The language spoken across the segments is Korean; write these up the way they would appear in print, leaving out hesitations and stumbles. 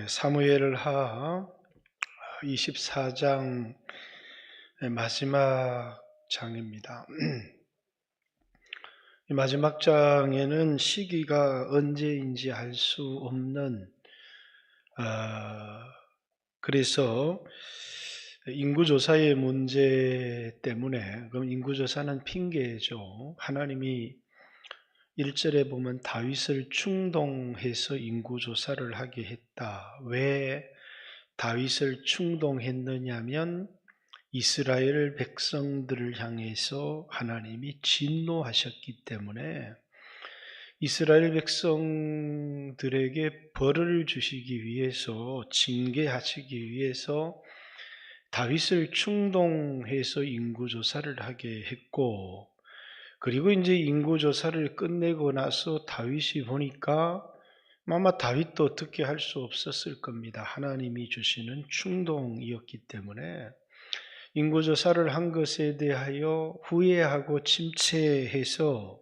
사무엘하 24장 마지막 장입니다. 이 마지막 장에는 시기가 언제인지 알 수 없는, 그래서 인구조사의 문제 때문에, 그럼 인구조사는 핑계죠. 하나님이 1절에 보면 다윗을 충동해서 인구조사를 하게 했다. 왜 다윗을 충동했느냐면 이스라엘 백성들을 향해서 하나님이 진노하셨기 때문에 이스라엘 백성들에게 벌을 주시기 위해서, 징계하시기 위해서 다윗을 충동해서 인구조사를 하게 했고, 그리고 이제 인구조사를 끝내고 나서 다윗이 보니까 아마 다윗도 어떻게 할 수 없었을 겁니다. 하나님이 주시는 충동이었기 때문에 인구조사를 한 것에 대하여 후회하고 침체해서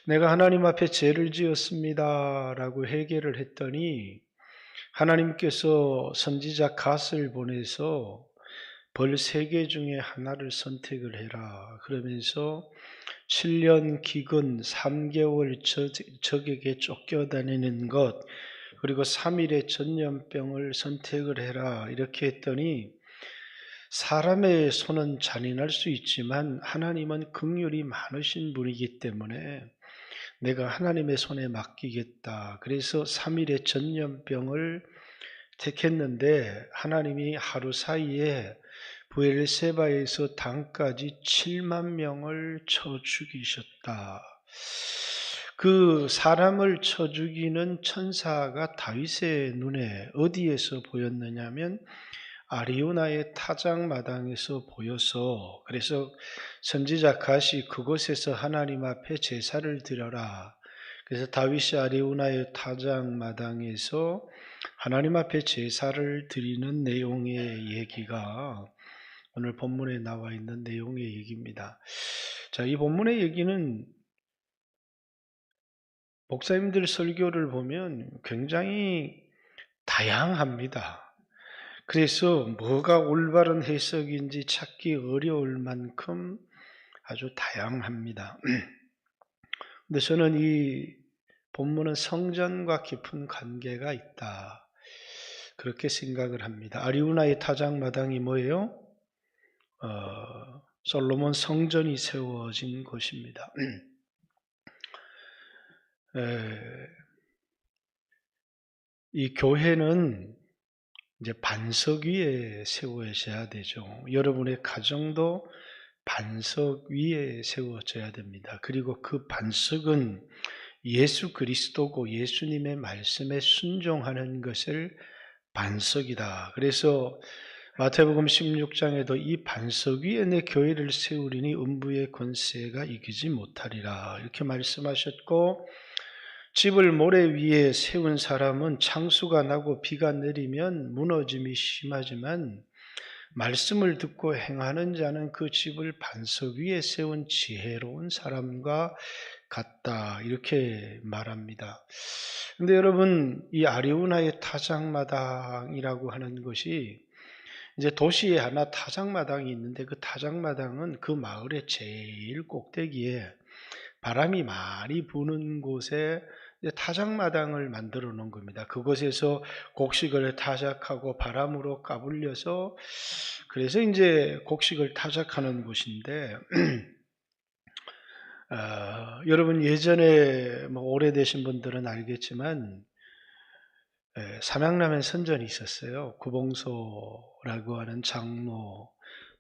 내가 하나님 앞에 죄를 지었습니다 라고 회개를 했더니 하나님께서 선지자 갓을 보내서 벌 3개 중에 하나를 선택을 해라 그러면서 7년 기근 3개월 적에게 쫓겨다니는 것, 그리고 3일의 전염병을 선택을 해라 이렇게 했더니, 사람의 손은 잔인할 수 있지만 하나님은 긍휼이 많으신 분이기 때문에 내가 하나님의 손에 맡기겠다. 그래서 3일의 전염병을 택했는데 하나님이 하루 사이에 브엘세바에서 단까지 7만 명을 쳐 죽이셨다. 그 사람을 쳐 죽이는 천사가 다윗의 눈에 어디에서 보였느냐면 아리우나의 타작마당에서 보여서, 그래서 선지자 갓이 그곳에서 하나님 앞에 제사를 드려라. 그래서 다윗이 아리우나의 타작마당에서 하나님 앞에 제사를 드리는 내용의 얘기가 오늘 본문에 나와 있는 내용의 얘기입니다. 자, 이 본문의 얘기는 목사님들 설교를 보면 굉장히 다양합니다. 그래서 뭐가 올바른 해석인지 찾기 어려울 만큼 아주 다양합니다. 근데 저는 이 본문은 성전과 깊은 관계가 있다, 그렇게 생각을 합니다. 아리우나의 타작마당이 뭐예요? 솔로몬 성전이 세워진 곳입니다. 이 교회는 이제 반석 위에 세워져야 되죠. 여러분의 가정도 반석 위에 세워져야 됩니다. 그리고 그 반석은 예수 그리스도고 예수님의 말씀에 순종하는 것을 반석이다. 그래서 마태복음 16장에도 이 반석 위에 내 교회를 세우리니 음부의 권세가 이기지 못하리라 이렇게 말씀하셨고, 집을 모래 위에 세운 사람은 창수가 나고 비가 내리면 무너짐이 심하지만 말씀을 듣고 행하는 자는 그 집을 반석 위에 세운 지혜로운 사람과 같다 이렇게 말합니다. 근데 여러분, 이 아리우나의 타작마당이라고 하는 것이 이제 도시에 하나 타작마당이 있는데 그 타작마당은 그 마을의 제일 꼭대기에 바람이 많이 부는 곳에 타작마당을 만들어 놓은 겁니다. 그곳에서 곡식을 타작하고 바람으로 까불려서, 그래서 이제 곡식을 타작하는 곳인데 여러분 예전에 오래되신 분들은 알겠지만 삼양라면 선전이 있었어요. 구봉소라고 하는 장로,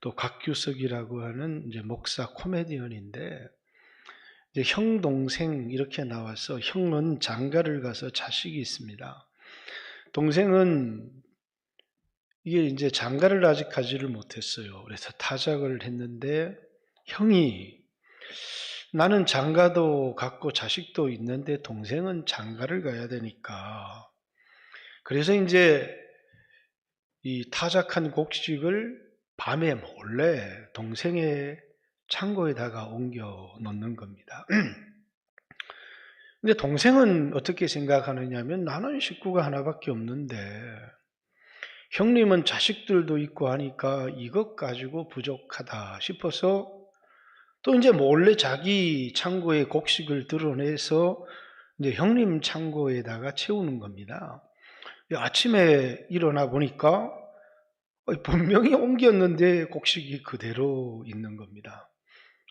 또 곽규석이라고 하는 이제 목사 코미디언인데, 이제 형 동생 이렇게 나와서, 형은 장가를 가서 자식이 있습니다. 동생은 이게 이제 장가를 아직 가지를 못했어요. 그래서 타작을 했는데 형이, 나는 장가도 갔고 자식도 있는데 동생은 장가를 가야 되니까, 그래서 이제 이 타작한 곡식을 밤에 몰래 동생의 창고에다가 옮겨 놓는 겁니다. 근데 동생은 어떻게 생각하느냐 하면 나는 식구가 하나밖에 없는데 형님은 자식들도 있고 하니까 이것 가지고 부족하다 싶어서 또 이제 몰래 자기 창고에 곡식을 드러내서 이제 형님 창고에다가 채우는 겁니다. 아침에 일어나 보니까 분명히 옮겼는데 곡식이 그대로 있는 겁니다.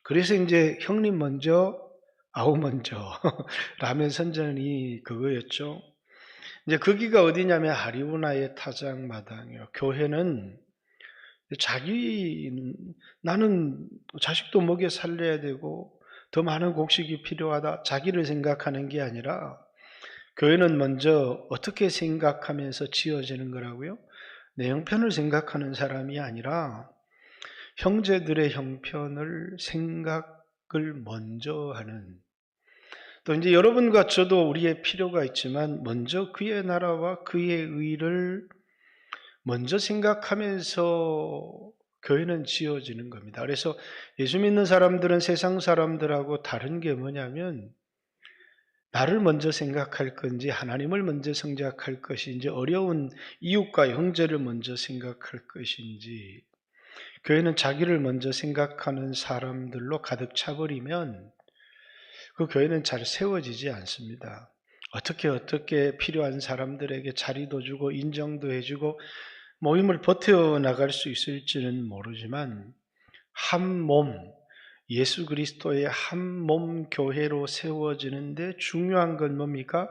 그래서 이제 형님 먼저, 아우 먼저 라면 선전이 그거였죠. 이제 거기가 어디냐면 하리우나의 타작마당이에요. 교회는 자기, 나는 자식도 먹여 살려야 되고 더 많은 곡식이 필요하다. 자기를 생각하는 게 아니라 교회는 먼저 어떻게 생각하면서 지어지는 거라고요? 내 형편을 생각하는 사람이 아니라 형제들의 형편을 생각을 먼저 하는, 또 이제 여러분과 저도 우리의 필요가 있지만 먼저 그의 나라와 그의 의를 먼저 생각하면서 교회는 지어지는 겁니다. 그래서 예수 믿는 사람들은 세상 사람들하고 다른 게 뭐냐면 나를 먼저 생각할 건지 하나님을 먼저 생각할 것인지 어려운 이웃과 형제를 먼저 생각할 것인지, 교회는 자기를 먼저 생각하는 사람들로 가득 차버리면 그 교회는 잘 세워지지 않습니다. 어떻게 필요한 사람들에게 자리도 주고 인정도 해주고 모임을 버텨나갈 수 있을지는 모르지만 한 몸, 예수 그리스도의 한 몸 교회로 세워지는데 중요한 건 뭡니까?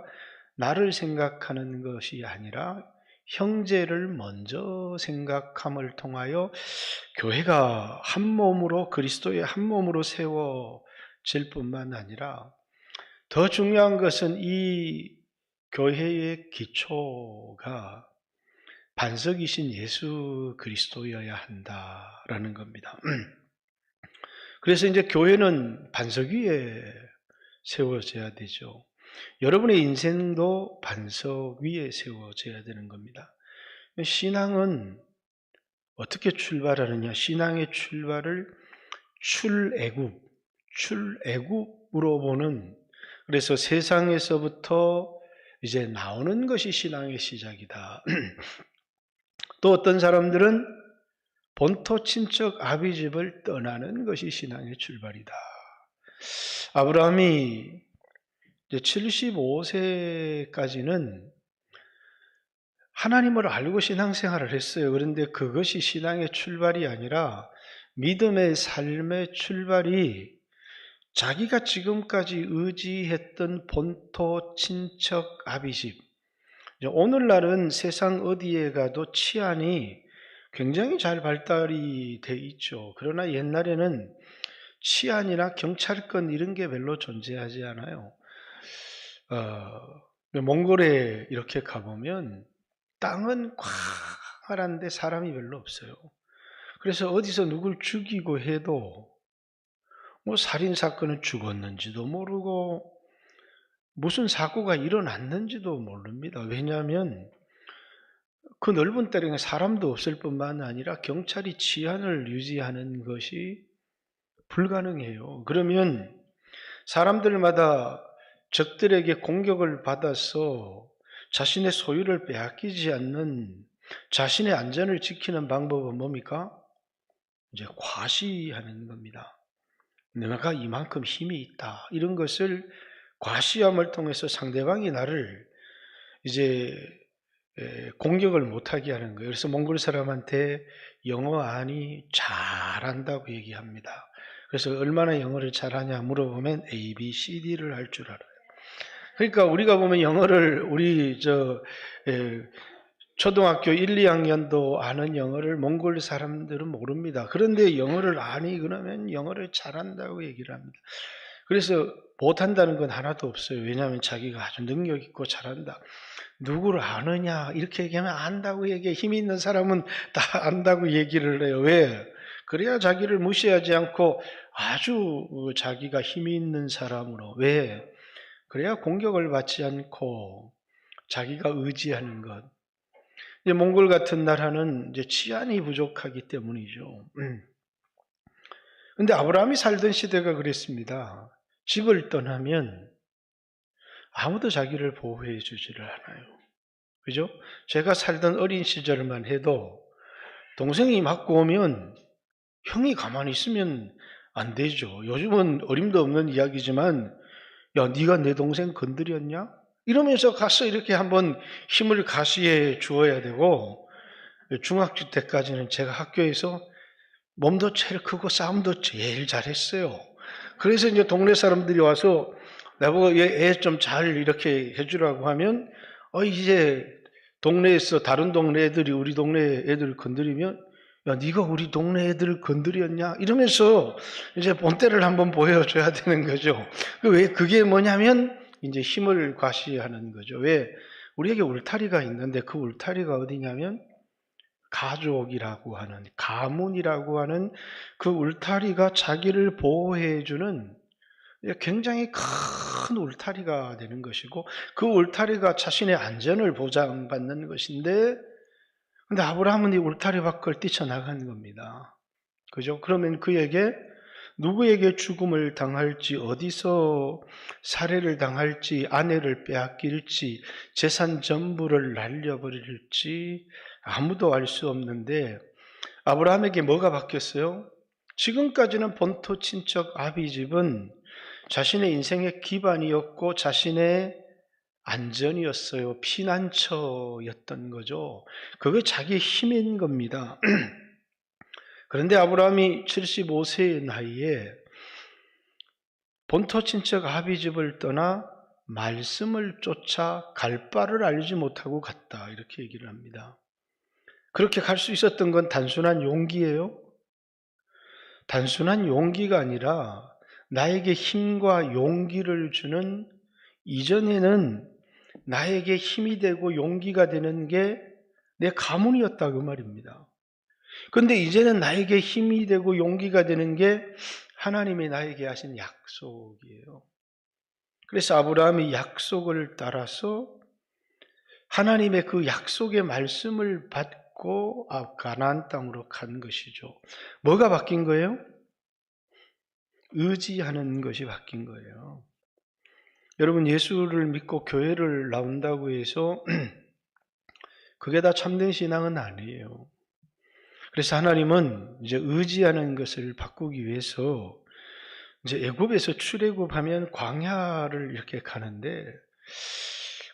나를 생각하는 것이 아니라 형제를 먼저 생각함을 통하여 교회가 한 몸으로, 그리스도의 한 몸으로 세워질 뿐만 아니라 더 중요한 것은 이 교회의 기초가 반석이신 예수 그리스도여야 한다라는 겁니다. 그래서 이제 교회는 반석 위에 세워져야 되죠. 여러분의 인생도 반석 위에 세워져야 되는 겁니다. 신앙은 어떻게 출발하느냐? 신앙의 출발을 출애굽으로 보는, 그래서 세상에서부터 이제 나오는 것이 신앙의 시작이다. 또 어떤 사람들은 본토 친척 아비집을 떠나는 것이 신앙의 출발이다. 아브라함이 이제 75세까지는 하나님을 알고 신앙생활을 했어요. 그런데 그것이 신앙의 출발이 아니라 믿음의 삶의 출발이 자기가 지금까지 의지했던 본토 친척 아비집, 오늘날은 세상 어디에 가도 치안이 굉장히 잘 발달이 돼 있죠. 그러나 옛날에는 치안이나 경찰권 이런 게 별로 존재하지 않아요. 몽골에 이렇게 가보면 땅은 광활한데 사람이 별로 없어요. 그래서 어디서 누굴 죽이고 해도 살인사건은 죽었는지도 모르고 무슨 사고가 일어났는지도 모릅니다. 왜냐하면 그 넓은 땅에 사람도 없을 뿐만 아니라 경찰이 치안을 유지하는 것이 불가능해요. 그러면 사람들마다 적들에게 공격을 받아서 자신의 소유를 빼앗기지 않는, 자신의 안전을 지키는 방법은 뭡니까? 이제 과시하는 겁니다. 내가 이만큼 힘이 있다. 이런 것을 과시함을 통해서 상대방이 나를 이제 공격을 못하게 하는 거예요. 그래서 몽골 사람한테 영어 아니 잘한다고 얘기합니다. 그래서 얼마나 영어를 잘하냐 물어보면 A, B, C, D를 할 줄 알아요. 그러니까 우리가 보면 영어를 초등학교 1, 2학년도 아는 영어를 몽골 사람들은 모릅니다. 그런데 영어를 아니 그러면 영어를 잘한다고 얘기를 합니다. 그래서 못한다는 건 하나도 없어요. 왜냐하면 자기가 아주 능력 있고 잘한다. 누구를 아느냐 이렇게 얘기하면 안다고 얘기해. 힘이 있는 사람은 다 안다고 얘기를 해요. 왜? 그래야 자기를 무시하지 않고 아주 자기가 힘이 있는 사람으로. 왜? 그래야 공격을 받지 않고 자기가 의지하는 것. 이제 몽골 같은 나라는 이제 치안이 부족하기 때문이죠. 근데 아브라함이 살던 시대가 그랬습니다. 집을 떠나면 아무도 자기를 보호해 주지를 않아요. 그죠? 제가 살던 어린 시절만 해도 동생이 맞고 오면 형이 가만히 있으면 안 되죠. 요즘은 어림도 없는 이야기지만 야, 네가 내 동생 건드렸냐? 이러면서 가서 이렇게 한번 힘을 가시해 주어야 되고, 중학교 때까지는 제가 학교에서 몸도 제일 크고 싸움도 제일 잘했어요. 그래서 이제 동네 사람들이 와서 나보고 얘 좀 잘 이렇게 해주라고 하면, 이제 동네에서 다른 동네 애들이 우리 동네 애들을 건드리면, 야, 네가 우리 동네 애들을 건드렸냐? 이러면서 이제 본때를 한번 보여줘야 되는 거죠. 왜 그게 뭐냐면 이제 힘을 과시하는 거죠. 왜 우리에게 울타리가 있는데 그 울타리가 어디냐면 가족이라고 하는, 가문이라고 하는 그 울타리가 자기를 보호해주는 굉장히 큰 울타리가 되는 것이고, 그 울타리가 자신의 안전을 보장받는 것인데, 근데 아브라함은 이 울타리 밖을 뛰쳐나가는 겁니다. 그죠? 그러면 그에게 누구에게 죽음을 당할지, 어디서 살해를 당할지, 아내를 빼앗길지, 재산 전부를 날려버릴지 아무도 알 수 없는데, 아브라함에게 뭐가 바뀌었어요? 지금까지는 본토 친척 아비집은 자신의 인생의 기반이었고 자신의 안전이었어요. 피난처였던 거죠. 그게 자기의 힘인 겁니다. 그런데 아브라함이 75세의 나이에 본토 친척 아비집을 떠나 말씀을 쫓아 갈 바를 알지 못하고 갔다, 이렇게 얘기를 합니다. 그렇게 갈 수 있었던 건 단순한 용기예요. 단순한 용기가 아니라 나에게 힘과 용기를 주는, 이전에는 나에게 힘이 되고 용기가 되는 게 내 가문이었다, 그 말입니다. 그런데 이제는 나에게 힘이 되고 용기가 되는 게 하나님이 나에게 하신 약속이에요. 그래서 아브라함이 약속을 따라서 하나님의 그 약속의 말씀을 받고 가나안 땅으로 간 것이죠. 뭐가 바뀐 거예요? 의지하는 것이 바뀐 거예요. 여러분, 예수를 믿고 교회를 나온다고 해서 그게 다 참된 신앙은 아니에요. 그래서 하나님은 이제 의지하는 것을 바꾸기 위해서 이제 애굽에서 출애굽하면 광야를 이렇게 가는데,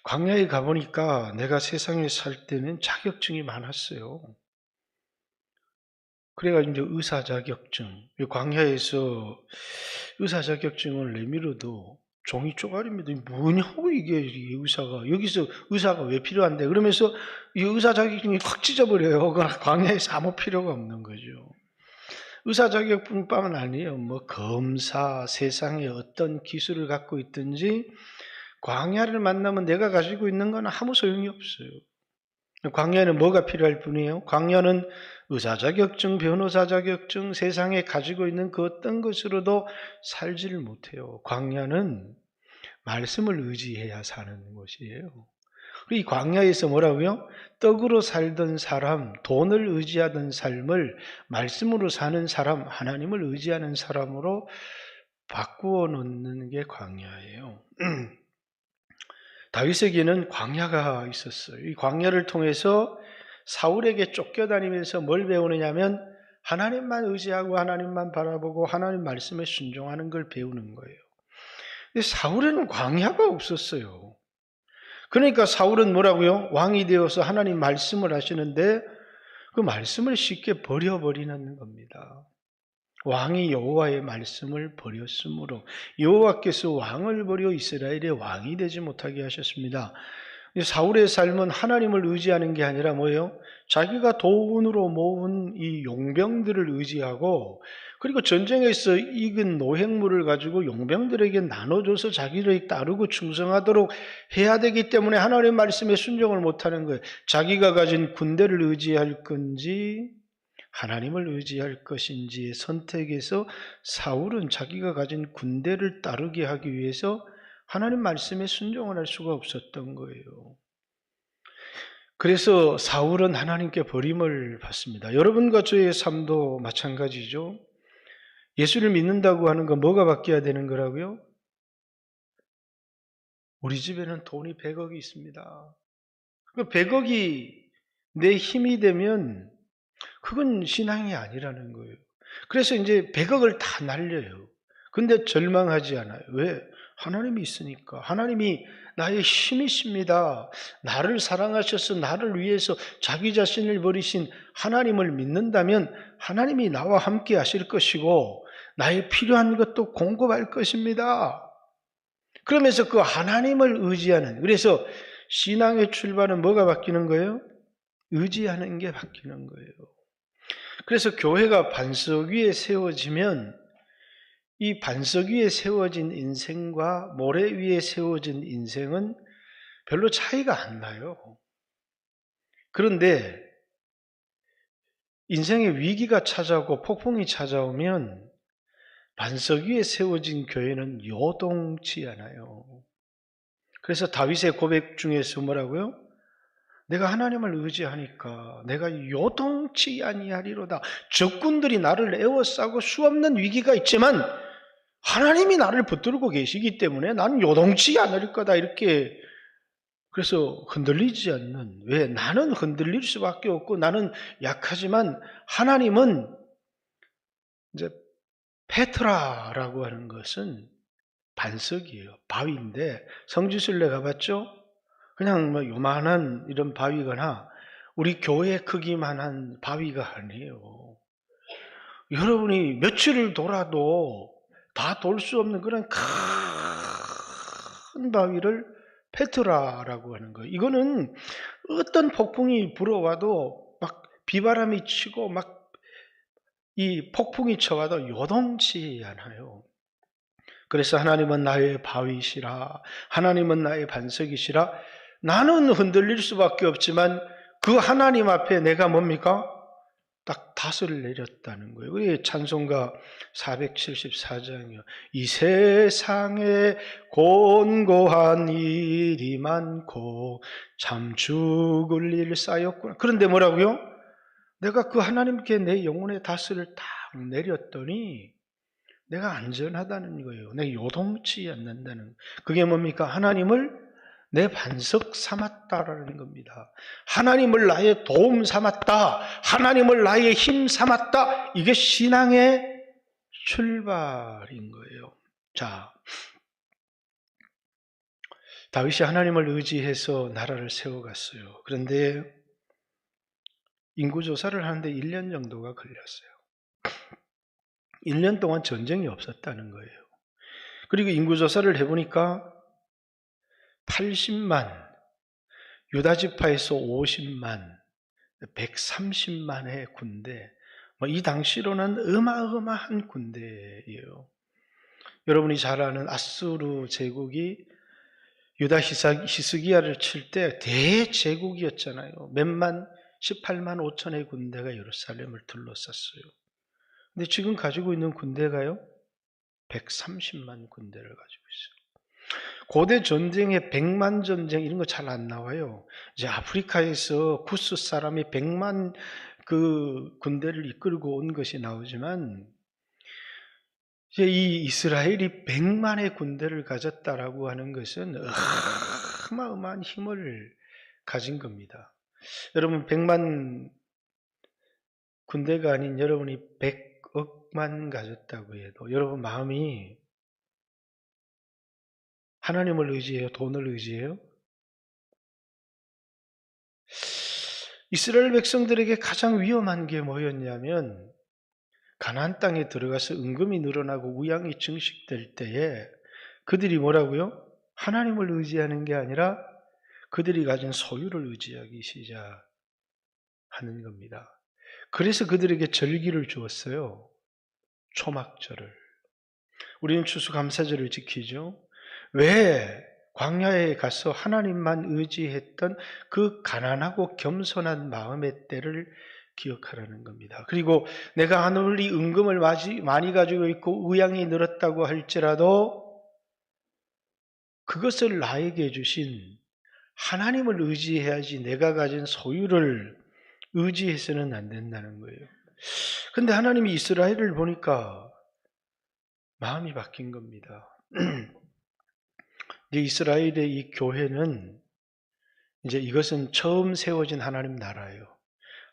광야에 가보니까 내가 세상에 살 때는 자격증이 많았어요. 그래가지고 이제 의사 자격증, 광야에서 의사 자격증을 내밀어도 종이 쪼가립니다. 뭐냐고 이게 의사가, 여기서 의사가 왜 필요한데? 그러면서 이 의사 자격증이 확 찢어버려요. 광야에서 아무 필요가 없는 거죠. 의사 자격뿐만 아니에요. 뭐 검사, 세상에 어떤 기술을 갖고 있든지 광야를 만나면 내가 가지고 있는 건 아무 소용이 없어요. 광야에는 뭐가 필요할 뿐이에요? 광야는 의사 자격증, 변호사 자격증, 세상에 가지고 있는 그 어떤 것으로도 살지를 못해요. 광야는 말씀을 의지해야 사는 곳이에요. 이 광야에서 뭐라고요? 떡으로 살던 사람, 돈을 의지하던 삶을 말씀으로 사는 사람, 하나님을 의지하는 사람으로 바꾸어 놓는 게 광야예요. 다윗에게는 광야가 있었어요. 이 광야를 통해서 사울에게 쫓겨다니면서 뭘 배우느냐면 하나님만 의지하고 하나님만 바라보고 하나님 말씀에 순종하는 걸 배우는 거예요. 근데 사울에는 광야가 없었어요. 그러니까 사울은 뭐라고요? 왕이 되어서 하나님 말씀을 하시는데 그 말씀을 쉽게 버려버리는 겁니다. 왕이 여호와의 말씀을 버렸으므로 여호와께서 왕을 버려 이스라엘의 왕이 되지 못하게 하셨습니다. 사울의 삶은 하나님을 의지하는 게 아니라 뭐예요? 자기가 돈으로 모은 이 용병들을 의지하고, 그리고 전쟁에서 익은 노획물을 가지고 용병들에게 나눠줘서 자기를 따르고 충성하도록 해야 되기 때문에 하나님의 말씀에 순종을 못하는 거예요. 자기가 가진 군대를 의지할 건지 하나님을 의지할 것인지의 선택에서 사울은 자기가 가진 군대를 따르게 하기 위해서 하나님 말씀에 순종을 할 수가 없었던 거예요. 그래서 사울은 하나님께 버림을 받습니다. 여러분과 저의 삶도 마찬가지죠. 예수를 믿는다고 하는 건 뭐가 바뀌어야 되는 거라고요? 우리 집에는 돈이 100억이 있습니다. 그 100억이 내 힘이 되면 그건 신앙이 아니라는 거예요. 그래서 이제 100억을 다 날려요. 근데 절망하지 않아요. 왜? 하나님이 있으니까. 하나님이 나의 힘이십니다. 나를 사랑하셔서 나를 위해서 자기 자신을 버리신 하나님을 믿는다면 하나님이 나와 함께 하실 것이고 나의 필요한 것도 공급할 것입니다. 그러면서 그 하나님을 의지하는, 그래서 신앙의 출발은 뭐가 바뀌는 거예요? 의지하는 게 바뀌는 거예요. 그래서 교회가 반석 위에 세워지면 이 반석 위에 세워진 인생과 모래 위에 세워진 인생은 별로 차이가 안 나요. 그런데 인생의 위기가 찾아오고 폭풍이 찾아오면 반석 위에 세워진 교회는 요동치 않아요. 그래서 다윗의 고백 중에서 뭐라고요? 내가 하나님을 의지하니까 내가 요동치 아니하리로다. 적군들이 나를 에워싸고 수없는 위기가 있지만 하나님이 나를 붙들고 계시기 때문에 나는 요동치 않을 거다. 이렇게, 그래서 흔들리지 않는, 왜? 나는 흔들릴 수밖에 없고 나는 약하지만 하나님은, 이제 페트라라고 하는 것은 반석이에요. 바위인데, 성지순례 가봤죠? 그냥 뭐 요만한 이런 바위거나 우리 교회 크기만한 바위가 아니에요. 여러분이 며칠을 돌아도 다 돌 수 없는 그런 큰 바위를 페트라라고 하는 거예요. 이거는 어떤 폭풍이 불어와도 막 비바람이 치고 막 이 폭풍이 쳐와도 요동치 않아요. 그래서 하나님은 나의 바위시라, 하나님은 나의 반석이시라. 나는 흔들릴 수밖에 없지만 그 하나님 앞에 내가 뭡니까? 딱 닷을 내렸다는 거예요. 왜 찬송가 474장이요. 이 세상에 곤고한 일이 많고 참 죽을 일 쌓였구나. 그런데 뭐라고요? 내가 그 하나님께 내 영혼의 닷을 딱 내렸더니 내가 안전하다는 거예요. 내가 요동치 않는다는 거예요. 그게 뭡니까? 하나님을 내 반석 삼았다라는 겁니다. 하나님을 나의 도움 삼았다. 하나님을 나의 힘 삼았다. 이게 신앙의 출발인 거예요. 자, 다윗이 하나님을 의지해서 나라를 세워갔어요. 그런데 인구조사를 하는데 1년 정도가 걸렸어요. 1년 동안 전쟁이 없었다는 거예요. 그리고 인구조사를 해보니까 80만, 유다지파에서 50만, 130만의 군대, 이 당시로는 어마어마한 군대예요. 여러분이 잘 아는 아수르 제국이 유다 히스기야를 칠 때 대제국이었잖아요. 몇만, 18만 5천의 군대가 예루살렘을 둘러쌌어요. 근데 지금 가지고 있는 군대가요, 130만 군대를 가지고 있어요. 고대 전쟁에 100만 전쟁 이런 거 잘 안 나와요. 이제 아프리카에서 구스 사람이 100만 그 군대를 이끌고 온 것이 나오지만 이제 이 이스라엘이 100만의 군대를 가졌다라고 하는 것은 어마어마한 힘을 가진 겁니다. 여러분 100만 군대가 아닌 여러분이 100억만 가졌다고 해도 여러분 마음이 하나님을 의지해요? 돈을 의지해요? 이스라엘 백성들에게 가장 위험한 게 뭐였냐면 가나안 땅에 들어가서 은금이 늘어나고 우양이 증식될 때에 그들이 뭐라고요? 하나님을 의지하는 게 아니라 그들이 가진 소유를 의지하기 시작하는 겁니다. 그래서 그들에게 절기를 주었어요. 초막절을. 우리는 추수감사절을 지키죠. 왜? 광야에 가서 하나님만 의지했던 그 가난하고 겸손한 마음의 때를 기억하라는 겁니다. 그리고 내가 아무리 은금을 많이 가지고 있고 의양이 늘었다고 할지라도 그것을 나에게 주신 하나님을 의지해야지 내가 가진 소유를 의지해서는 안 된다는 거예요. 근데 하나님이 이스라엘을 보니까 마음이 바뀐 겁니다. 이제 이스라엘의 이 교회는 이제 이것은 처음 세워진 하나님 나라예요.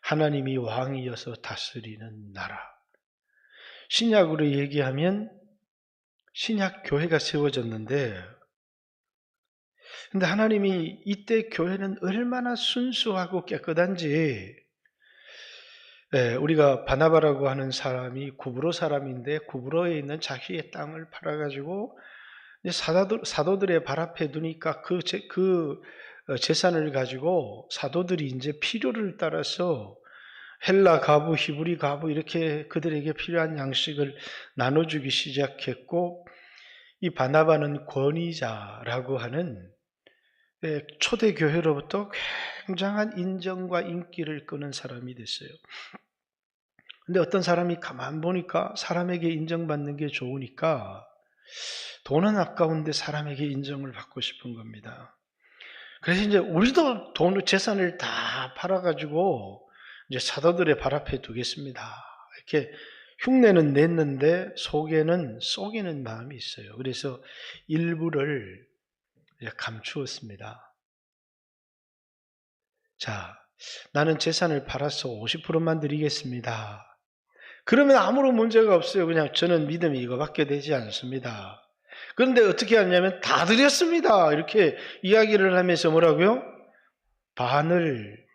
하나님이 왕이어서 다스리는 나라. 신약으로 얘기하면 신약 교회가 세워졌는데, 근데 하나님이 이때 교회는 얼마나 순수하고 깨끗한지, 우리가 바나바라고 하는 사람이 구브로 사람인데 구브로에 있는 자기의 땅을 팔아가지고 사도들의 발 앞에 두니까 그 재산을 가지고 사도들이 이제 필요를 따라서 헬라 가부, 히브리 가부 이렇게 그들에게 필요한 양식을 나눠주기 시작했고, 이 바나바는 권위자라고 하는 초대교회로부터 굉장한 인정과 인기를 끄는 사람이 됐어요. 근데 어떤 사람이 가만 보니까 사람에게 인정받는 게 좋으니까 돈은 아까운데 사람에게 인정을 받고 싶은 겁니다. 그래서 이제 우리도 돈, 재산을 다 팔아가지고 이제 사도들의 발 앞에 두겠습니다. 이렇게 흉내는 냈는데 속에는 속이는 마음이 있어요. 그래서 일부를 감추었습니다. 자, 나는 재산을 팔아서 50%만 드리겠습니다. 그러면 아무런 문제가 없어요. 그냥 저는 믿음이 이거밖에 되지 않습니다. 그런데 어떻게 하냐면 다 드렸습니다. 이렇게 이야기를 하면서 뭐라고요? 반을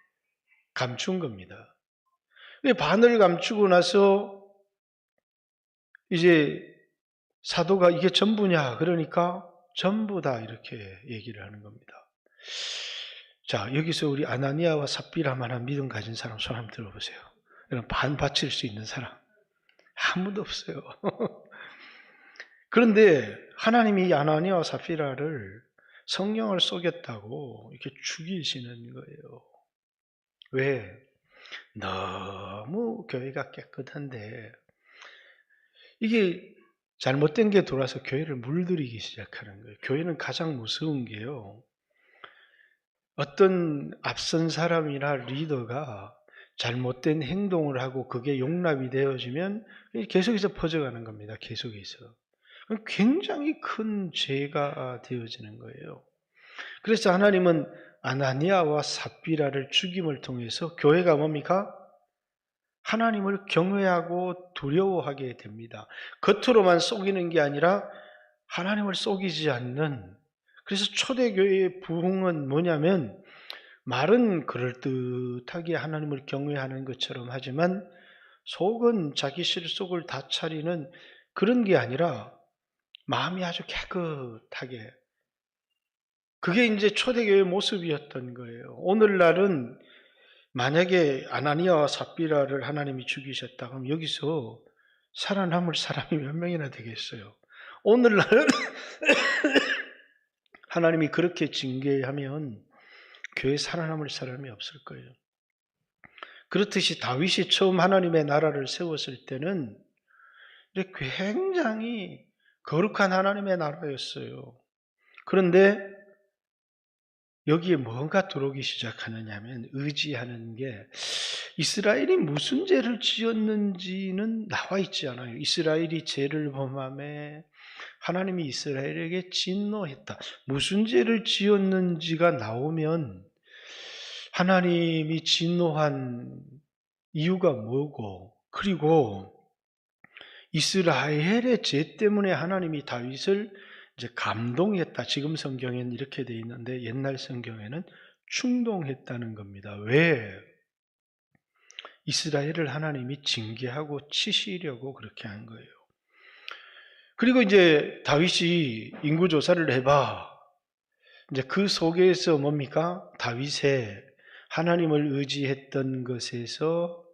감춘 겁니다. 반을 감추고 나서 이제 사도가 이게 전부냐? 그러니까 전부다 이렇게 얘기를 하는 겁니다. 자, 여기서 우리 아나니아와 삽비라만한 믿음 가진 사람 손 한번 들어보세요. 여러분, 반 바칠 수 있는 사람 아무도 없어요. 그런데 하나님이 이 아나니아와 삽비라를 성령을 쏘겠다고 이렇게 죽이시는 거예요. 왜? 너무 교회가 깨끗한데 이게 잘못된 게 돌아서 교회를 물들이기 시작하는 거예요. 교회는 가장 무서운 게요, 어떤 앞선 사람이나 리더가 잘못된 행동을 하고 그게 용납이 되어지면 계속해서 퍼져가는 겁니다. 계속해서. 굉장히 큰 죄가 되어지는 거예요. 그래서 하나님은 아나니아와 삽비라를 죽임을 통해서 교회가 뭡니까? 하나님을 경외하고 두려워하게 됩니다. 겉으로만 속이는 게 아니라 하나님을 속이지 않는, 그래서 초대교회의 부흥은 뭐냐면 말은 그럴듯하게 하나님을 경외하는 것처럼 하지만 속은 자기 실속을 다 차리는 그런 게 아니라 마음이 아주 깨끗하게, 그게 이제 초대교회의 모습이었던 거예요. 오늘날은 만약에 아나니아와 삽비라를 하나님이 죽이셨다 그러면 여기서 살아남을 사람이 몇 명이나 되겠어요? 오늘날은 하나님이 그렇게 징계하면 교회에 살아남을 사람이 없을 거예요. 그렇듯이 다윗이 처음 하나님의 나라를 세웠을 때는 굉장히 거룩한 하나님의 나라였어요. 그런데 여기에 뭐가 들어오기 시작하느냐 하면 의지하는 게, 이스라엘이 무슨 죄를 지었는지는 나와 있지 않아요. 이스라엘이 죄를 범함에 하나님이 이스라엘에게 진노했다. 무슨 죄를 지었는지가 나오면 하나님이 진노한 이유가 뭐고, 그리고 이스라엘의 죄 때문에 하나님이 다윗을 이제 감동했다. 지금 성경에는 이렇게 되어 있는데 옛날 성경에는 충동했다는 겁니다. 왜? 이스라엘을 하나님이 징계하고 치시려고 그렇게 한 거예요. 그리고 이제 다윗이 인구조사를 해봐. 이제 그 속에서 뭡니까? 다윗의 하나님을 의지했던 것에서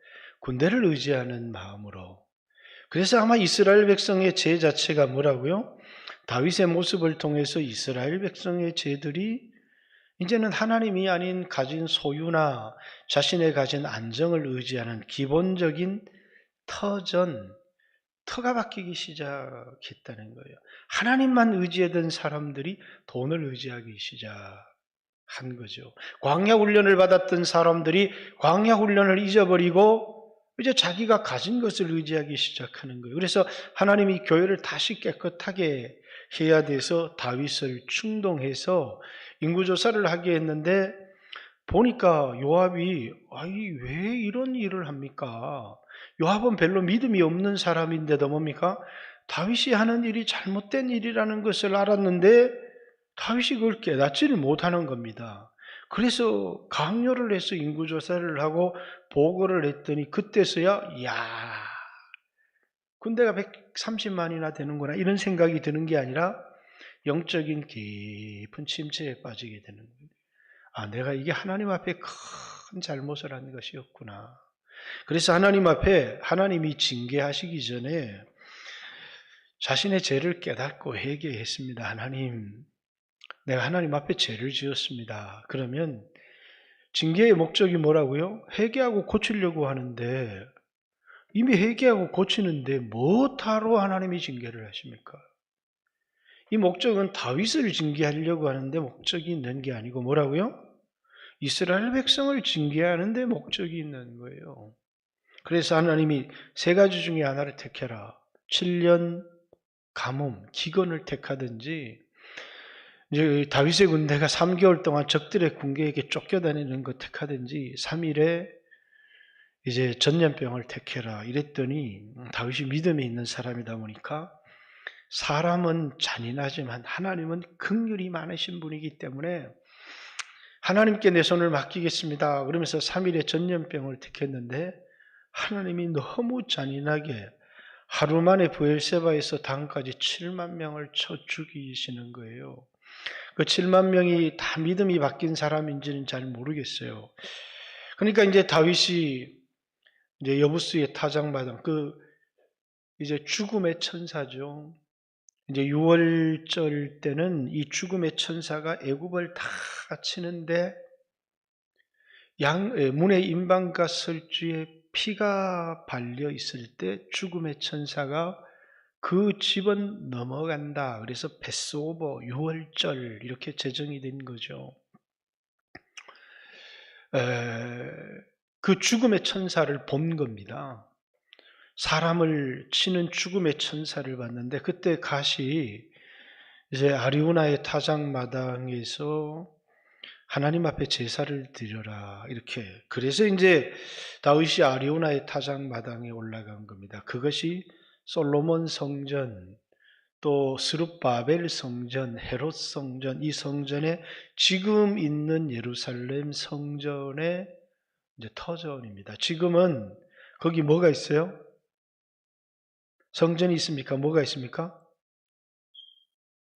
군대를 의지하는 마음으로. 그래서 아마 이스라엘 백성의 죄 자체가 뭐라고요? 다윗의 모습을 통해서 이스라엘 백성의 죄들이 이제는 하나님이 아닌 가진 소유나 자신의 가진 안정을 의지하는 기본적인 터가 바뀌기 시작했다는 거예요. 하나님만 의지하던 사람들이 돈을 의지하기 시작한 거죠. 광야 훈련을 받았던 사람들이 광야 훈련을 잊어버리고 이제 자기가 가진 것을 의지하기 시작하는 거예요. 그래서 하나님이 교회를 다시 깨끗하게 해야 돼서 다윗을 충동해서 인구조사를 하게 했는데 보니까 요압이 왜 이런 일을 합니까? 요압은 별로 믿음이 없는 사람인데도 뭡니까? 다윗이 하는 일이 잘못된 일이라는 것을 알았는데 다윗이 그걸 깨닫지를 못하는 겁니다. 그래서 강요를 해서 인구조사를 하고 보고를 했더니 그때서야 군대가 130만이나 되는구나 이런 생각이 드는 게 아니라 영적인 깊은 침체에 빠지게 되는 거예요. 내가 이게 하나님 앞에 큰 잘못을 한 것이었구나. 그래서 하나님 앞에 하나님이 징계하시기 전에 자신의 죄를 깨닫고 회개했습니다. 하나님, 내가 하나님 앞에 죄를 지었습니다. 그러면 징계의 목적이 뭐라고요? 회개하고 고치려고 하는데 이미 회개하고 고치는데 뭐하러 하나님이 징계를 하십니까? 이 목적은 다윗을 징계하려고 하는데 목적이 있는 게 아니고 뭐라고요? 이스라엘 백성을 징계하는 데 목적이 있는 거예요. 그래서 하나님이 세 가지 중에 하나를 택해라. 7년 가뭄, 기근을 택하든지 이제 다윗의 군대가 3개월 동안 적들의 군대에게 쫓겨다니는 것 택하든지 3일에 이제 전염병을 택해라 이랬더니 다윗이 믿음이 있는 사람이다 보니까 사람은 잔인하지만 하나님은 긍휼이 많으신 분이기 때문에 하나님께 내 손을 맡기겠습니다. 그러면서 3일에 전염병을 택했는데 하나님이 너무 잔인하게 하루 만에 브엘세바에서 단까지 7만 명을 쳐 죽이시는 거예요. 그 7만 명이 다 믿음이 바뀐 사람인지는 잘 모르겠어요. 그러니까 이제 다윗이 이제 여부스의 타작마당 이제 죽음의 천사죠. 이제 6월절 때는 이 죽음의 천사가 애굽을 다 치는데 문의 임방과 설주에 피가 발려 있을 때 죽음의 천사가 그 집은 넘어간다. 그래서 패스오버 6월절 이렇게 제정이 된 거죠. 그 죽음의 천사를 본 겁니다. 사람을 치는 죽음의 천사를 봤는데 그때 갓이 이제 아리우나의 타작마당에서 하나님 앞에 제사를 드려라 이렇게. 그래서 이제 다윗이 아리우나의 타작마당에 올라간 겁니다. 그것이 솔로몬 성전, 또 스룹바벨 성전, 헤롯 성전, 이 성전에 지금 있는 예루살렘 성전의 이제 터전입니다. 지금은 거기 뭐가 있어요? 성전이 있습니까? 뭐가 있습니까?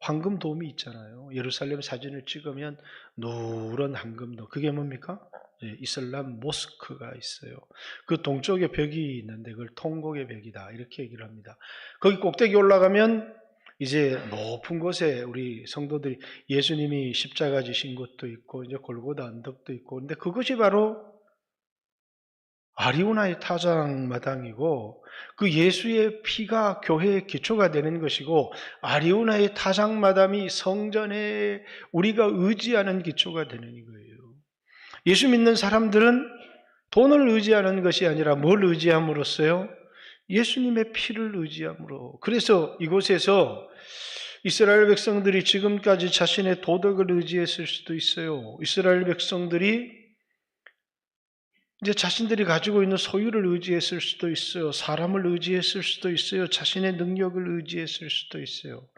황금돔이 있잖아요. 예루살렘 사진을 찍으면 노란 황금돔. 그게 뭡니까? 이슬람 모스크가 있어요. 그 동쪽에 벽이 있는데 그걸 통곡의 벽이다. 이렇게 얘기를 합니다. 거기 꼭대기 올라가면 이제 높은 곳에 우리 성도들이 예수님이 십자가 지신 곳도 있고 이제 골고다 언덕도 있고 근데 그것이 바로 아리우나의 타작마당이고 그 예수의 피가 교회의 기초가 되는 것이고 아리우나의 타작마당이 성전에 우리가 의지하는 기초가 되는 거예요. 예수 믿는 사람들은 돈을 의지하는 것이 아니라 뭘 의지함으로써요? 예수님의 피를 의지함으로. 그래서 이곳에서 이스라엘 백성들이 지금까지 자신의 도덕을 의지했을 수도 있어요. 이스라엘 백성들이 이제 자신들이 가지고 있는 소유를 의지했을 수도 있어요. 사람을 의지했을 수도 있어요. 자신의 능력을 의지했을 수도 있어요.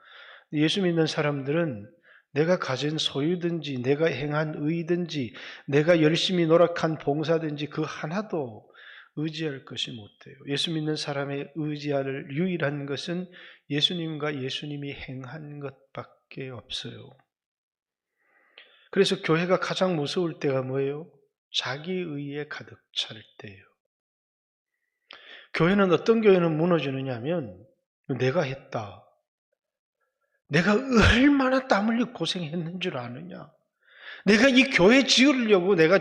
예수 믿는 사람들은 내가 가진 소유든지 내가 행한 의든지 내가 열심히 노력한 봉사든지 그 하나도 의지할 것이 못돼요. 예수 믿는 사람의 의지할 유일한 것은 예수님과 예수님이 행한 것밖에 없어요. 그래서 교회가 가장 무서울 때가 뭐예요? 자기의에 가득 찰 때예요. 교회는 어떤 교회는 무너지느냐 하면 내가 했다. 내가 얼마나 땀 흘리고 고생했는 줄 아느냐. 내가 이 교회 지으려고 내가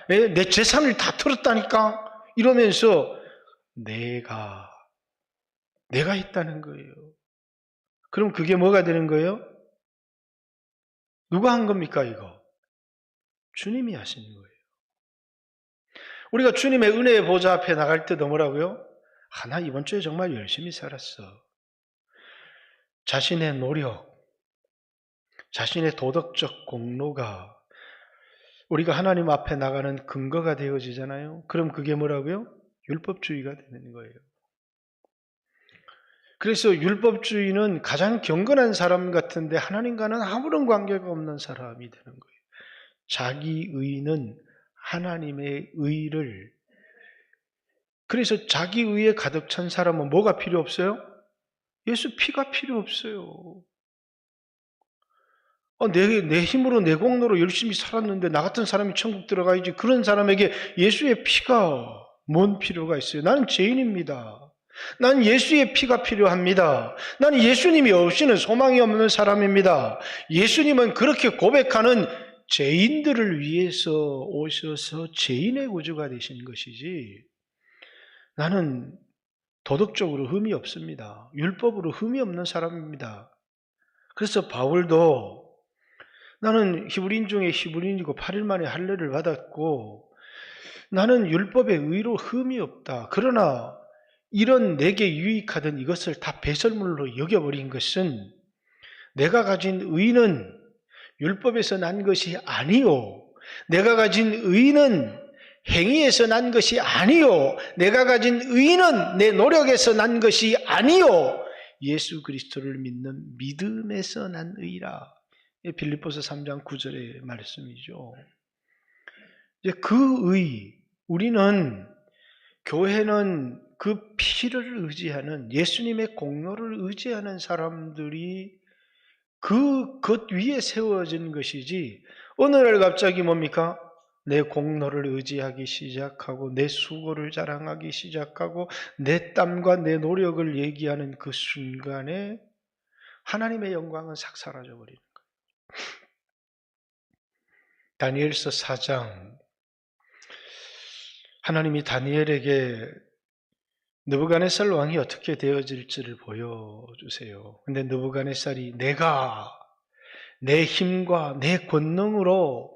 내 재산을 다 털었다니까 이러면서 내가 했다는 거예요. 그럼 그게 뭐가 되는 거예요? 누가 한 겁니까 이거? 주님이 하신 거예요. 우리가 주님의 은혜의 보좌 앞에 나갈 때도 뭐라고요? 나 이번 주에 정말 열심히 살았어. 자신의 노력, 자신의 도덕적 공로가 우리가 하나님 앞에 나가는 근거가 되어지잖아요. 그럼 그게 뭐라고요? 율법주의가 되는 거예요. 그래서 율법주의는 가장 경건한 사람 같은데 하나님과는 아무런 관계가 없는 사람이 되는 거예요. 자기 의는 하나님의 의를, 그래서 자기 의에 가득 찬 사람은 뭐가 필요 없어요? 예수 피가 필요 없어요. 내 힘으로 내 공로로 열심히 살았는데 나 같은 사람이 천국 들어가야지. 그런 사람에게 예수의 피가 뭔 필요가 있어요? 나는 죄인입니다. 난 예수의 피가 필요합니다. 나는 예수님이 없이는 소망이 없는 사람입니다. 예수님은 그렇게 고백하는 죄인들을 위해서 오셔서 죄인의 구주가 되신 것이지, 나는 도덕적으로 흠이 없습니다. 율법으로 흠이 없는 사람입니다. 그래서 바울도 나는 히브리인 중에 히브리인이고 8일 만에 할례를 받았고 나는 율법의 의로 흠이 없다. 그러나 이런 내게 유익하던 이것을 다 배설물로 여겨버린 것은 내가 가진 의는 율법에서 난 것이 아니요. 내가 가진 의는 행위에서 난 것이 아니요. 내가 가진 의는 내 노력에서 난 것이 아니요. 예수 그리스도를 믿는 믿음에서 난 의라. 빌립보서 3장 9절의 말씀이죠. 이제 그 의, 우리는, 교회는 그 피를 의지하는, 예수님의 공로를 의지하는 사람들이 그것 위에 세워진 것이지, 어느 날 갑자기 뭡니까? 내 공로를 의지하기 시작하고 내 수고를 자랑하기 시작하고 내 땀과 내 노력을 얘기하는 그 순간에 하나님의 영광은 싹 사라져 버리는 거예요. 다니엘서 4장, 하나님이 다니엘에게 느부갓네살 왕이 어떻게 되어질지를 보여주세요. 근데 느부갓네살이 내가 내 힘과 내 권능으로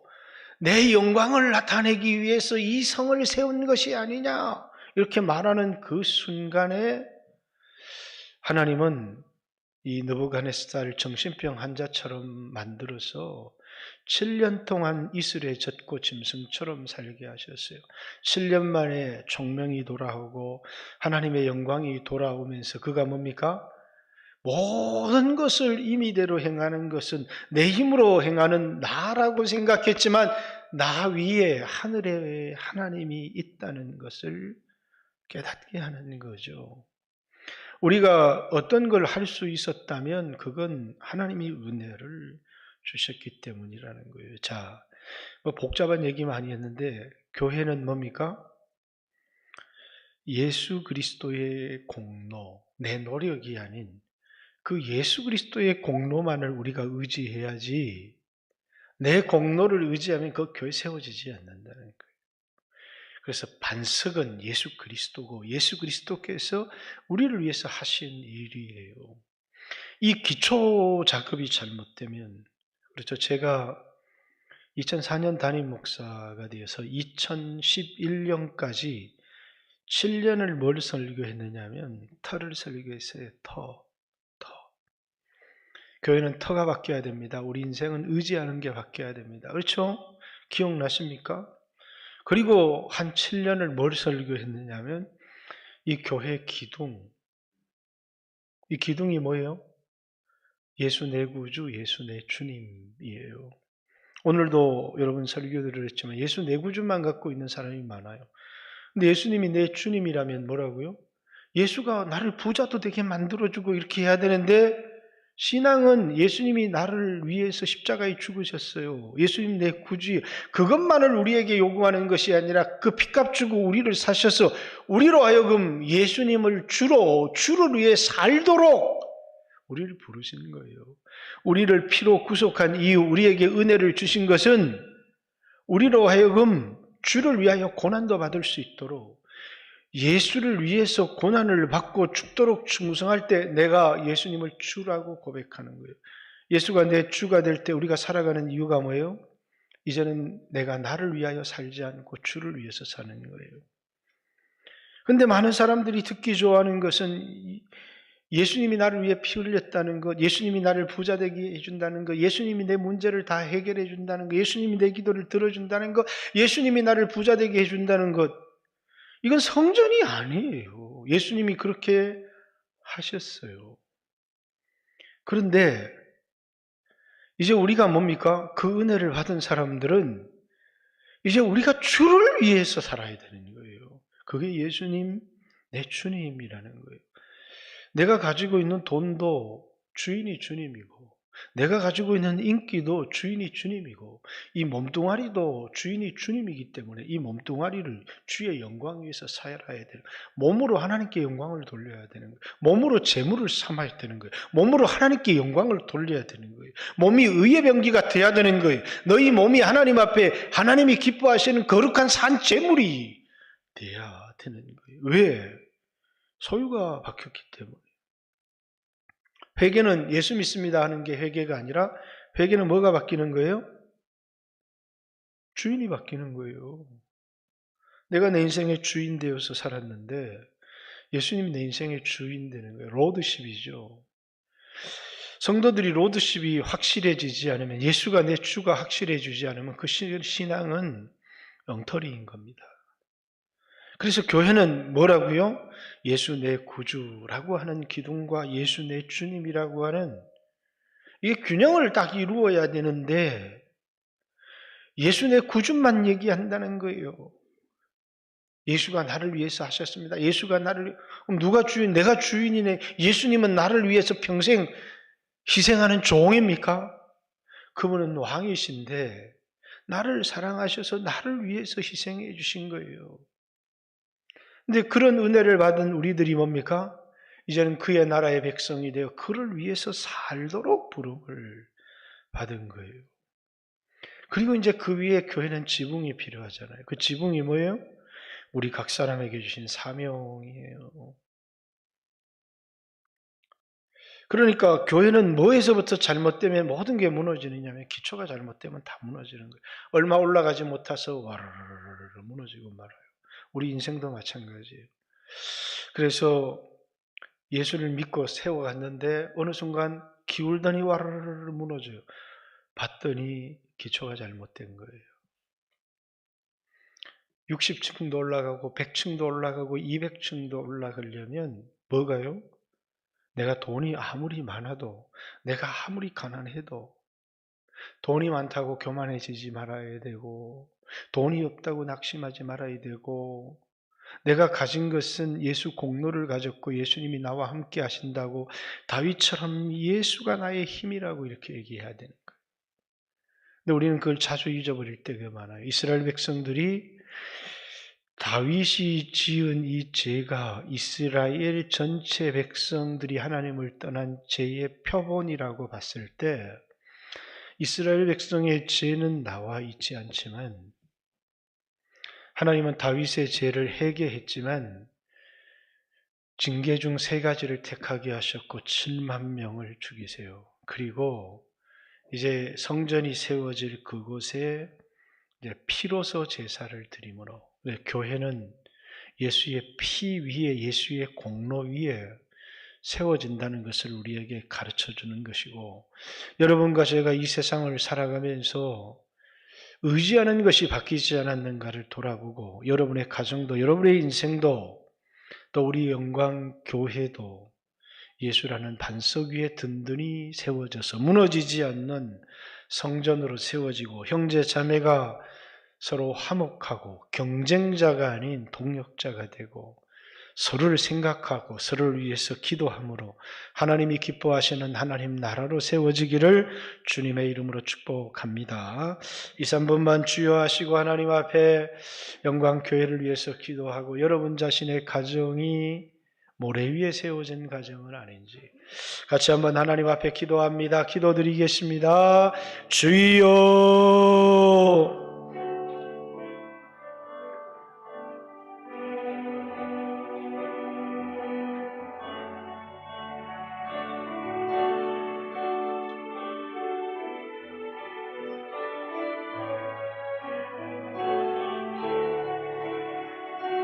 내 영광을 나타내기 위해서 이 성을 세운 것이 아니냐 이렇게 말하는 그 순간에 하나님은 이 느부갓네살 정신병 환자처럼 만들어서 7년 동안 이슬에 젖고 짐승처럼 살게 하셨어요. 7년 만에 총명이 돌아오고 하나님의 영광이 돌아오면서 그가 뭡니까? 모든 것을 임의대로 행하는 것은 내 힘으로 행하는 나라고 생각했지만 나 위에 하늘에 하나님이 있다는 것을 깨닫게 하는 거죠. 우리가 어떤 걸 할 수 있었다면 그건 하나님이 은혜를 주셨기 때문이라는 거예요. 자, 복잡한 얘기 많이 했는데 교회는 뭡니까? 예수 그리스도의 공로, 내 노력이 아닌 그 예수 그리스도의 공로만을 우리가 의지해야지, 내 공로를 의지하면 그 교회 세워지지 않는다는 거예요. 그래서 반석은 예수 그리스도고 예수 그리스도께서 우리를 위해서 하신 일이에요. 이 기초 작업이 잘못되면, 그렇죠. 제가 2004년 담임 목사가 되어서 2011년까지 7년을 뭘 설교했느냐면 터를 설교했어요. 터. 교회는 터가 바뀌어야 됩니다. 우리 인생은 의지하는 게 바뀌어야 됩니다. 그렇죠? 기억나십니까? 그리고 한 7년을 뭘 설교했느냐면 이 교회 기둥. 이 기둥이 뭐예요? 예수 내 구주, 예수 내 주님이에요. 오늘도 여러분 설교들을 했지만 예수 내 구주만 갖고 있는 사람이 많아요. 근데 예수님이 내 주님이라면 뭐라고요? 예수가 나를 부자도 되게 만들어주고 이렇게 해야 되는데, 신앙은 예수님이 나를 위해서 십자가에 죽으셨어요. 예수님 내 구주, 그것만을 우리에게 요구하는 것이 아니라 그 핏값 주고 우리를 사셔서 우리로 하여금 예수님을 주를 위해 살도록 우리를 부르시는 거예요. 우리를 피로 구속한 이유, 우리에게 은혜를 주신 것은 우리로 하여금 주를 위하여 고난도 받을 수 있도록, 예수를 위해서 고난을 받고 죽도록 충성할 때 내가 예수님을 주라고 고백하는 거예요. 예수가 내 주가 될 때 우리가 살아가는 이유가 뭐예요? 이제는 내가 나를 위하여 살지 않고 주를 위해서 사는 거예요. 그런데 많은 사람들이 듣기 좋아하는 것은 예수님이 나를 위해 피 흘렸다는 것, 예수님이 나를 부자 되게 해준다는 것, 예수님이 내 문제를 다 해결해 준다는 것, 예수님이 내 기도를 들어준다는 것, 예수님이 나를 부자 되게 해준다는 것, 이건 성전이 아니에요. 예수님이 그렇게 하셨어요. 그런데 이제 우리가 뭡니까? 그 은혜를 받은 사람들은 이제 우리가 주를 위해서 살아야 되는 거예요. 그게 예수님, 내 주님이라는 거예요. 내가 가지고 있는 돈도 주인이 주님이고, 내가 가지고 있는 인기도 주인이 주님이고, 이 몸뚱아리도 주인이 주님이기 때문에 이 몸뚱아리를 주의 영광 위해서 살아야 되는, 몸으로 하나님께 영광을 돌려야 되는 거예요. 몸으로 재물을 삼아야 되는 거예요. 몸으로 하나님께 영광을 돌려야 되는 거예요. 몸이 의의 병기가 돼야 되는 거예요. 너희 몸이 하나님 앞에 하나님이 기뻐하시는 거룩한 산 재물이 돼야 되는 거예요. 왜? 소유가 바뀌었기 때문에. 회개는 예수 믿습니다 하는 게 회개가 아니라, 회개는 뭐가 바뀌는 거예요? 주인이 바뀌는 거예요. 내가 내 인생의 주인 되어서 살았는데 예수님이 내 인생의 주인 되는 거예요. 로드십이죠. 성도들이 로드십이 확실해지지 않으면, 예수가 내 주가 확실해지지 않으면 그 신앙은 엉터리인 겁니다. 그래서 교회는 뭐라고요? 예수 내 구주라고 하는 기둥과 예수 내 주님이라고 하는, 이게 균형을 딱 이루어야 되는데 예수 내 구주만 얘기한다는 거예요. 예수가 나를 위해서 하셨습니다. 예수가 나를, 그럼 누가 주인? 내가 주인이네. 예수님은 나를 위해서 평생 희생하는 종입니까? 그분은 왕이신데 나를 사랑하셔서 나를 위해서 희생해 주신 거예요. 근데 그런 은혜를 받은 우리들이 뭡니까? 이제는 그의 나라의 백성이 되어 그를 위해서 살도록 부름을 받은 거예요. 그리고 이제 그 위에 교회는 지붕이 필요하잖아요. 그 지붕이 뭐예요? 우리 각 사람에게 주신 사명이에요. 그러니까 교회는 뭐에서부터 잘못되면 모든 게 무너지느냐면, 기초가 잘못되면 다 무너지는 거예요. 얼마 올라가지 못해서 와르르르 무너지고 말아요. 우리 인생도 마찬가지예요. 그래서 예수를 믿고 세워갔는데 어느 순간 기울더니 와르르르 무너져요. 봤더니 기초가 잘못된 거예요. 60층도 올라가고 100층도 올라가고 200층도 올라가려면 뭐가요? 내가 돈이 아무리 많아도, 내가 아무리 가난해도 돈이 많다고 교만해지지 말아야 되고, 돈이 없다고 낙심하지 말아야 되고, 내가 가진 것은 예수 공로를 가졌고 예수님이 나와 함께 하신다고 다윗처럼 예수가 나의 힘이라고 이렇게 얘기해야 되는 거예요. 근데 우리는 그걸 자주 잊어버릴 때가 많아요. 이스라엘 백성들이 다윗이 지은 이 죄가 이스라엘 전체 백성들이 하나님을 떠난 죄의 표본이라고 봤을 때, 이스라엘 백성의 죄는 나와 있지 않지만 하나님은 다윗의 죄를 회개했지만 징계 중 3가지를 택하게 하셨고 7만 명을 죽이세요. 그리고 이제 성전이 세워질 그곳에 이제 피로서 제사를 드림으로, 교회는 예수의 피 위에, 예수의 공로 위에 세워진다는 것을 우리에게 가르쳐주는 것이고, 여러분과 제가 이 세상을 살아가면서 의지하는 것이 바뀌지 않았는가를 돌아보고, 여러분의 가정도, 여러분의 인생도, 또 우리 영광교회도 예수라는 반석 위에 든든히 세워져서 무너지지 않는 성전으로 세워지고, 형제 자매가 서로 화목하고 경쟁자가 아닌 동력자가 되고 서로를 생각하고 서로를 위해서 기도함으로 하나님이 기뻐하시는 하나님 나라로 세워지기를 주님의 이름으로 축복합니다. 2, 3분만 주여 하시고 하나님 앞에 영광교회를 위해서 기도하고, 여러분 자신의 가정이 모래 위에 세워진 가정은 아닌지 같이 한번 하나님 앞에 기도합니다. 기도드리겠습니다. 주여